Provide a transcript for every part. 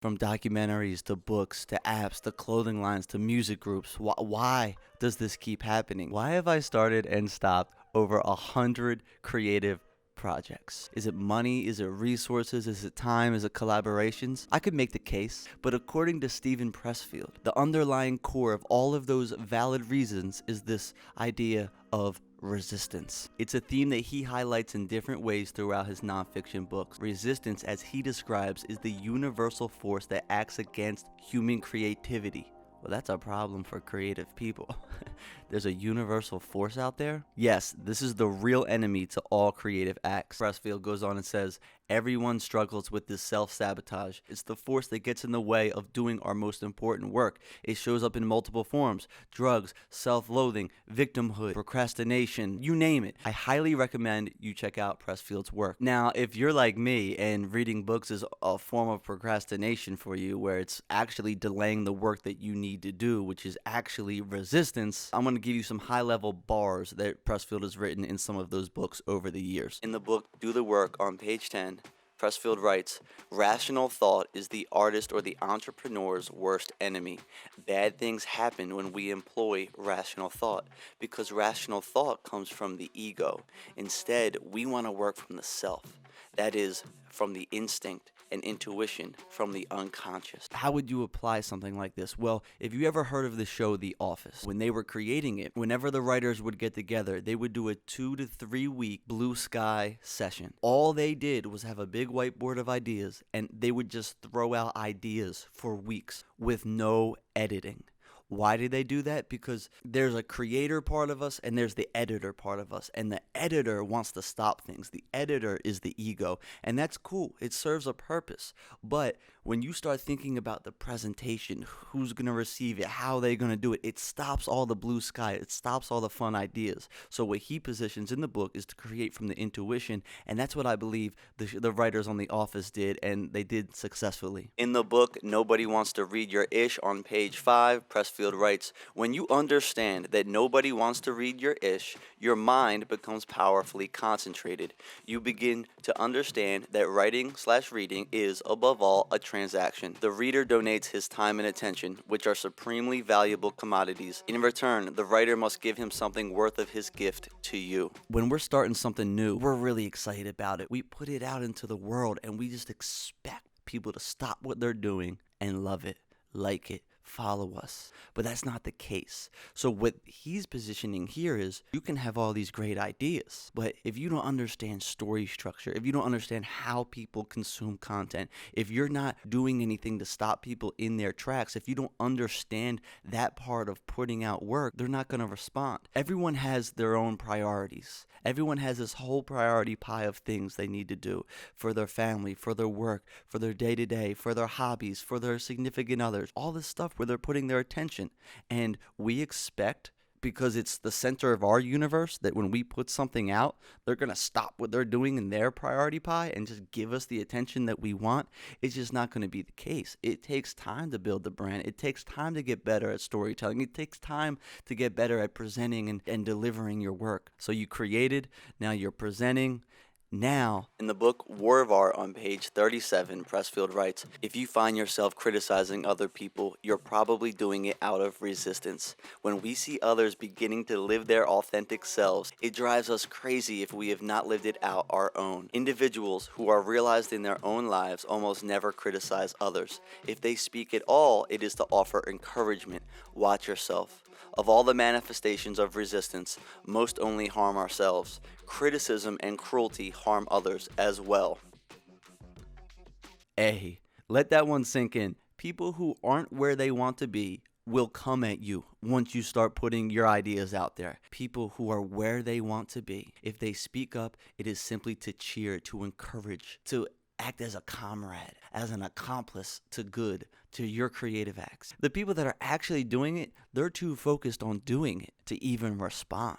From documentaries to books to apps to clothing lines to music groups. Why does this keep happening? Why have I started and stopped over 100 creative projects? Is it money? Is it resources? Is it time? Is it collaborations? I could make the case, but according to Steven Pressfield, the underlying core of all of those valid reasons is this idea of resistance. It's a theme that he highlights in different ways throughout his nonfiction books. Resistance, as he describes, is the universal force that acts against human creativity. Well, that's a problem for creative people. There's a universal force out there? Yes, this is the real enemy to all creative acts. Pressfield goes on and says, everyone struggles with this self-sabotage. It's the force that gets in the way of doing our most important work. It shows up in multiple forms: drugs, self-loathing, victimhood, procrastination, you name it. I highly recommend you check out Pressfield's work. Now, if you're like me and reading books is a form of procrastination for you, where it's actually delaying the work that you need to do, which is actually resistance, I'm going to give you some high-level bars that Pressfield has written in some of those books over the years. In the book Do the Work, on page 10, Pressfield writes, rational thought is the artist or the entrepreneur's worst enemy. Bad things happen when we employ rational thought, because rational thought comes from the ego. Instead, we want to work from the self. That is, from the instinct and intuition, from the unconscious. How would you apply something like this? Well, if you ever heard of the show The Office, when they were creating it, whenever the writers would get together, they would do a 2 to 3 week blue sky session. All they did was have a big whiteboard of ideas, and they would just throw out ideas for weeks with no editing. Why did they do that? Because there's a creator part of us and there's the editor part of us. And the editor wants to stop things. The editor is the ego. And that's cool. It serves a purpose. But when you start thinking about the presentation, who's going to receive it, how they're going to do it, it stops all the blue sky. It stops all the fun ideas. So what he positions in the book is to create from the intuition. And that's what I believe the writers on The Office did, and they did successfully. In the book, Nobody Wants to Read Your Ish, on page 5, Pressfield writes, when you understand that nobody wants to read your ish, your mind becomes powerfully concentrated. You begin to understand that writing/reading is, above all, a transaction. The reader donates his time and attention, which are supremely valuable commodities. In return, the writer must give him something worth of his gift to you. When we're starting something new, we're really excited about it. We put it out into the world, and we just expect people to stop what they're doing and love it, like it, follow us. But that's not the case. So what he's positioning here is, you can have all these great ideas, but if you don't understand story structure, if you don't understand how people consume content, if you're not doing anything to stop people in their tracks, if you don't understand that part of putting out work, they're not going to respond. Everyone has their own priorities. Everyone has this whole priority pie of things they need to do for their family, for their work, for their day-to-day, for their hobbies, for their significant others, all this stuff where they're putting their attention. And we expect, because it's the center of our universe, that when we put something out, they're going to stop what they're doing in their priority pie and just give us the attention that we want. It's just not going to be the case. It takes time to build the brand. It takes time to get better at storytelling. It takes time to get better at presenting and delivering your work. So you created, now you're presenting. Now, in the book War of Art, on page 37, Pressfield writes, if you find yourself criticizing other people, you're probably doing it out of resistance. When we see others beginning to live their authentic selves, it drives us crazy if we have not lived it out our own. Individuals who are realized in their own lives almost never criticize others. If they speak at all, it is to offer encouragement. Watch yourself. Of all the manifestations of resistance, most only harm ourselves. Criticism and cruelty harm others as well. Hey, let that one sink in. People who aren't where they want to be will come at you once you start putting your ideas out there. People who are where they want to be, if they speak up, it is simply to cheer, to encourage, to act as a comrade, as an accomplice to good, to your creative acts. The people that are actually doing it, they're too focused on doing it to even respond.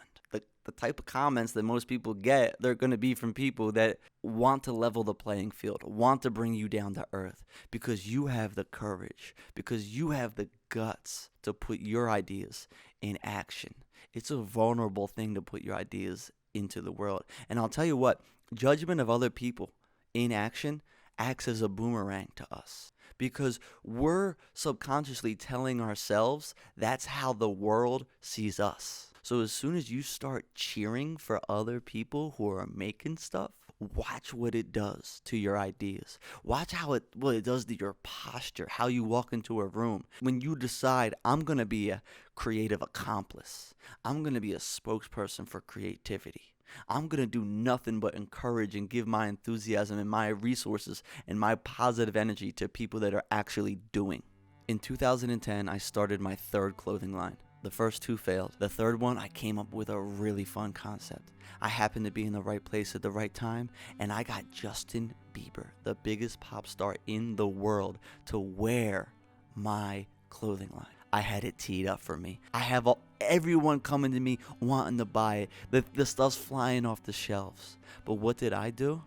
The type of comments that most people get, they're going to be from people that want to level the playing field, want to bring you down to earth, because you have the courage, because you have the guts to put your ideas in action. It's a vulnerable thing to put your ideas into the world. And I'll tell you what, judgment of other people in action acts as a boomerang to us, because we're subconsciously telling ourselves that's how the world sees us. So as soon as you start cheering for other people who are making stuff, watch what it does to your ideas. Watch what it does to your posture, how you walk into a room. When you decide, I'm going to be a creative accomplice, I'm going to be a spokesperson for creativity, I'm going to do nothing but encourage and give my enthusiasm and my resources and my positive energy to people that are actually doing. In 2010, I started my third clothing line. The first two failed. The third one, I came up with a really fun concept. I happened to be in the right place at the right time, and I got Justin Bieber, the biggest pop star in the world, to wear my clothing line. I had it teed up for me. I have everyone coming to me wanting to buy it. The stuff's flying off the shelves. But what did I do?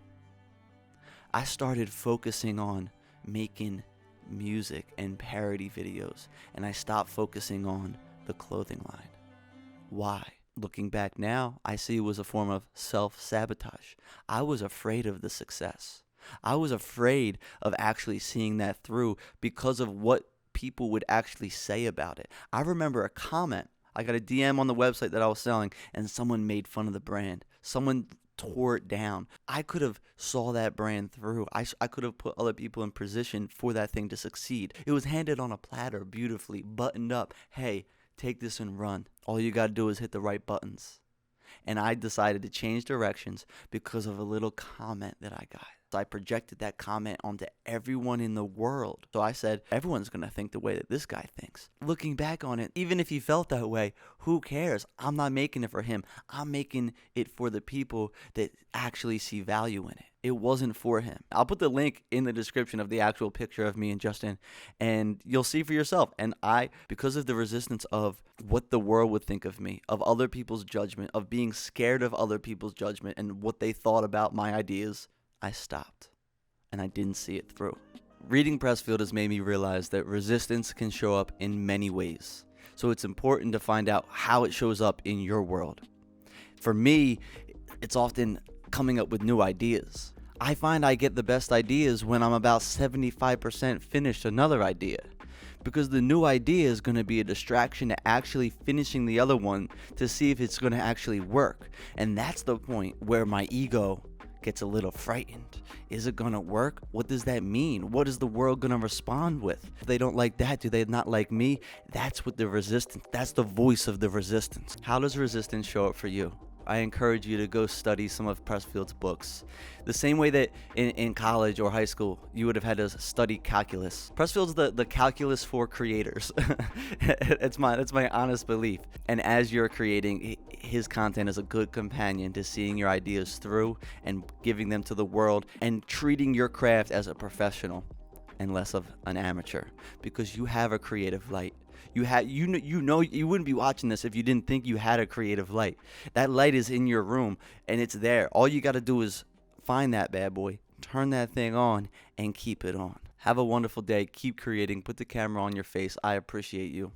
I started focusing on making music and parody videos, and I stopped focusing on the clothing line. Why? Looking back now, I see it was a form of self-sabotage. I was afraid of the success. I was afraid of actually seeing that through because of what people would actually say about it. I remember a comment. I got a DM on the website that I was selling, and someone made fun of the brand. Someone tore it down. I could have saw that brand through. I could have put other people in position for that thing to succeed. It was handed on a platter, beautifully buttoned up. Hey, take this and run. All you got to do is hit the right buttons. And I decided to change directions because of a little comment that I got. So I projected that comment onto everyone in the world. So I said, everyone's going to think the way that this guy thinks. Looking back on it, even if he felt that way, who cares? I'm not making it for him. I'm making it for the people that actually see value in it. It wasn't for him. I'll put the link in the description of the actual picture of me and Justin, and you'll see for yourself. And because of the resistance of what the world would think of me, of other people's judgment, of being scared of other people's judgment and what they thought about my ideas, I stopped, and I didn't see it through. Reading Pressfield has made me realize that resistance can show up in many ways. So it's important to find out how it shows up in your world. For me, it's often coming up with new ideas. I find I get the best ideas when I'm about 75% finished another idea, because the new idea is going to be a distraction to actually finishing the other one to see if it's going to actually work. And that's the point where my ego gets a little frightened. Is it gonna work? What does that mean? What is the world gonna respond with? If they don't like that, do they not like me? That's what the resistance, that's the voice of the resistance. How does resistance show up for you? I encourage you to go study some of Pressfield's books. The same way that in college or high school, you would have had to study calculus. Pressfield's the calculus for creators. It's my honest belief. And as you're creating, his content is a good companion to seeing your ideas through and giving them to the world and treating your craft as a professional and less of an amateur, because you have a creative light. You wouldn't be watching this if you didn't think you had a creative light. That light is in your room and it's there. All you got to do is find that bad boy, turn that thing on, and keep it on. Have a wonderful day. Keep creating. Put the camera on your face. I appreciate you.